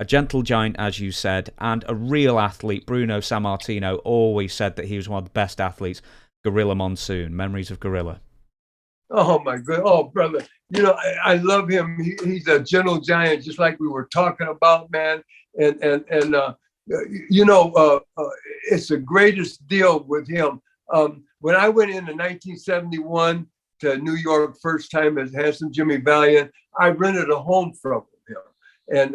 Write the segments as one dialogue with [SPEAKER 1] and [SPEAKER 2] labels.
[SPEAKER 1] a gentle giant, as you said, and a real athlete. Bruno Sammartino always said that he was one of the best athletes. Gorilla Monsoon, memories of Gorilla.
[SPEAKER 2] Oh my God! Oh, brother, I love him. He's a gentle giant, just like we were talking about, man. And it's the greatest deal with him. When I went into 1971 to New York first time as Handsome Jimmy Valiant, I rented a home from him,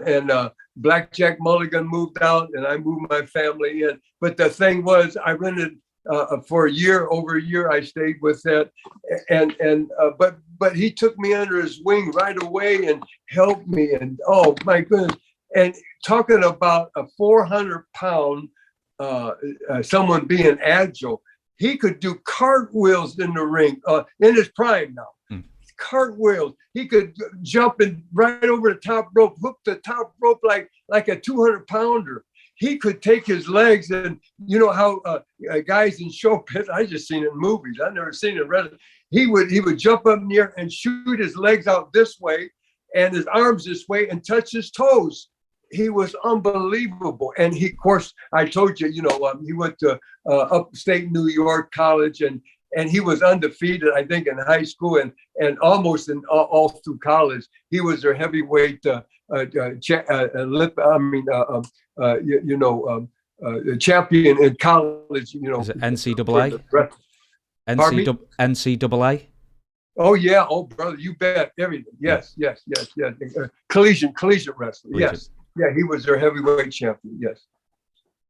[SPEAKER 2] and Blackjack Mulligan moved out, and I moved my family in. But the thing was, I rented. For over a year, I stayed with that, but he took me under his wing right away and helped me. And oh my goodness! And talking about a 400-pound someone being agile, he could do cartwheels in the ring in his prime now. Cartwheels. He could jump and right over the top rope, hook the top rope like a 200-pounder. He could take his legs, and you know how guys in show pits, I just seen it in movies. I've never seen it in real. He would jump up in the air and shoot his legs out this way and his arms this way and touch his toes. He was unbelievable. And he, of course, I told you, he went to upstate New York college, and he was undefeated, I think, in high school and almost in all through college. He was their heavyweight champion in college.
[SPEAKER 1] Is it NCAA? NCAA?
[SPEAKER 2] Oh yeah, oh brother, you bet. Everything. Yes. Collegiate wrestling. Yes, yeah, he was their heavyweight champion. Yes.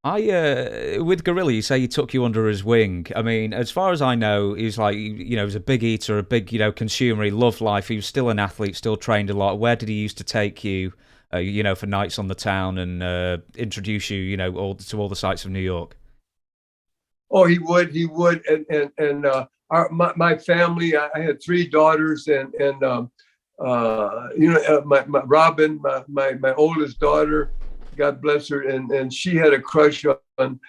[SPEAKER 1] With Gorilla, you say he took you under his wing. I mean, as far as I know, he's like, he was a big eater, a big, consumer. He loved life. He was still an athlete, still trained a lot. Where did he used to take you, for nights on the town and introduce you, to all the sights of New York?
[SPEAKER 2] Oh, he would, and my family. I had 3 daughters, and my Robin, my oldest daughter. God bless her, and she had a crush on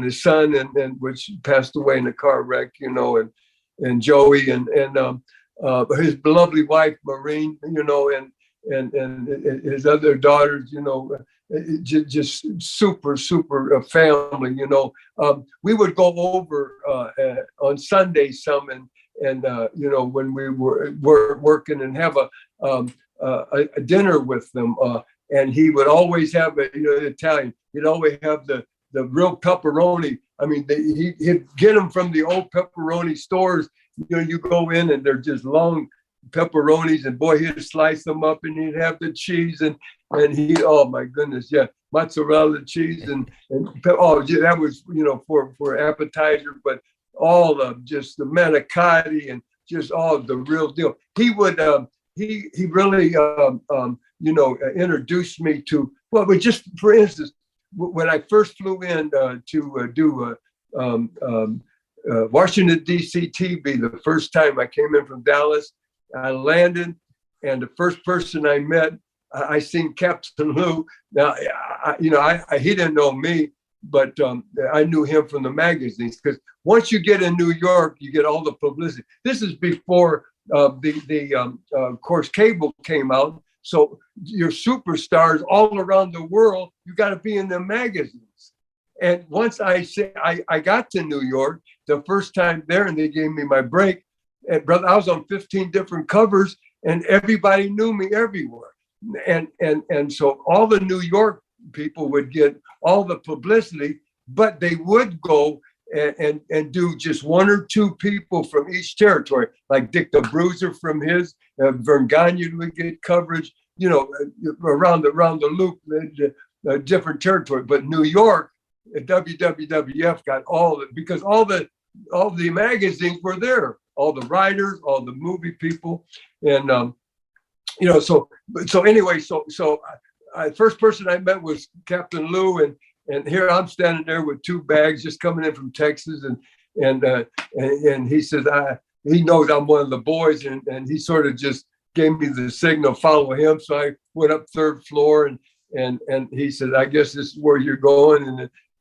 [SPEAKER 2] his son, and which passed away in a car wreck, and Joey, and his lovely wife Maureen, and his other daughters, just super family, We would go over on Sundays some, and when we were working, and have a dinner with them. And he would always have Italian. He'd always have the real pepperoni. I mean, he'd get them from the old pepperoni stores. You go in and they're just long pepperonis, and boy, he'd slice them up, and he'd have the cheese, and oh my goodness, yeah, mozzarella cheese, and that was for appetizer, but all of just the manicotti and just all the real deal. He would he really introduced me to, well, but just for instance, when I first flew in to do Washington, D.C. TV, the first time I came in from Dallas, I landed, and the first person I met, I seen Captain Lou. Now, he didn't know me, but I knew him from the magazines, because once you get in New York, you get all the publicity. This is before of course, cable came out. So your superstars all around the world, you got to be in the magazines. And once I got to New York the first time there, and they gave me my break, and brother, I was on 15 different covers, and everybody knew me everywhere. And so all the New York people would get all the publicity, but they would go and do just 1 or 2 people from each territory, like Dick the Bruiser from his, Vern Gagne would get coverage, around the loop, different territory. But New York, WWF got all the, because all the magazines were there, all the writers, all the movie people, and so anyway, first person I met was Captain Lou, and here I'm standing there with 2 bags just coming in from Texas, and he says he knows I'm one of the boys, and he sort of just gave me the signal, follow him. So I went up 3rd floor, and he said, I guess this is where you're going,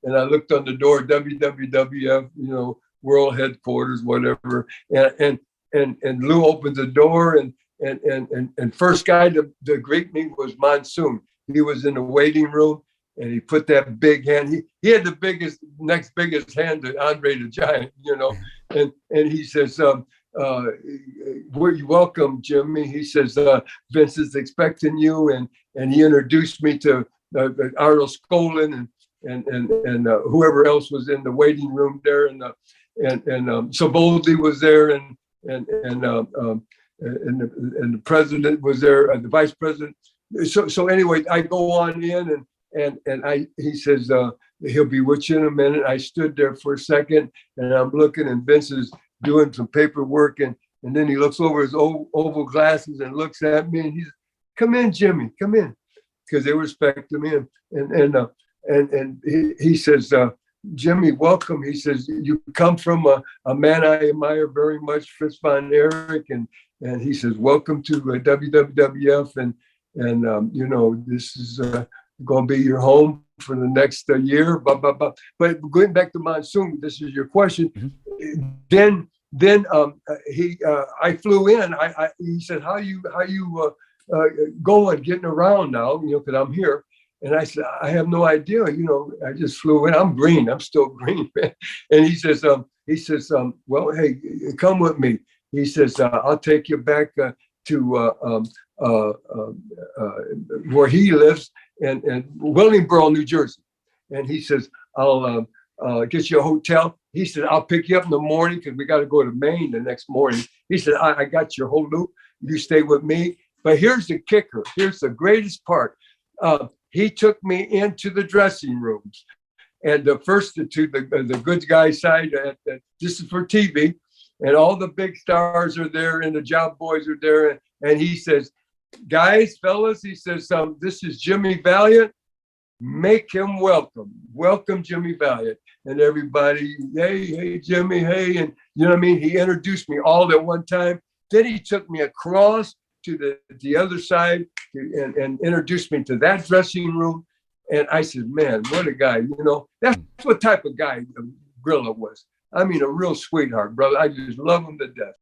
[SPEAKER 2] and I looked on the door, WWF, world headquarters, whatever, and Lou opened the door, and first guy to greet me was Moonson. he was in the waiting room, and he put that big hand. He had the next biggest hand to Andre the Giant, and he says, welcome, Jimmy. He says, Vince is expecting you, and he introduced me to Arnold Skolin and whoever else was in the waiting room there, and Saboldi was there, and the president was there, the vice president. So anyway, I go on in, and he says, he'll be with you in a minute. I stood there for a second, and I'm looking, and Vince is doing some paperwork, and then he looks over his oval glasses and looks at me, and he's, come in, Jimmy, come in, because they respect him. And he says, Jimmy, welcome. He says, you come from a man I admire very much, Fritz von Erich, and he says, welcome to WWF, and this is going to be your home for the next year, blah, blah, blah. But going back to Moonson, this is your question. Mm-hmm. Then I flew in. He said, how you going, getting around now, because I'm here. And I said, I have no idea. I just flew in. I'm green. I'm still green, man. And he says, well, hey, come with me. He says, I'll take you back to where he lives in Willingboro, New Jersey. And he says, I'll get you a hotel. He said, I'll pick you up in the morning because we got to go to Maine the next morning. He said, I got your whole loop. You stay with me. But here's the kicker. Here's the greatest part. He took me into the dressing rooms, and the first to the good guy side. This is for TV, and all the big stars are there, and the job boys are there. And he says, "Guys, fellas," he says, "this is Jimmy Valiant. Make him welcome. Welcome, Jimmy Valiant." And everybody, hey, Jimmy, hey, and you know what I mean. He introduced me all at one time. Then he took me across to the other side and introduced me to that dressing room. And I said, man, what a guy, that's what type of guy Gorilla was. I mean, a real sweetheart, brother. I just love him to death.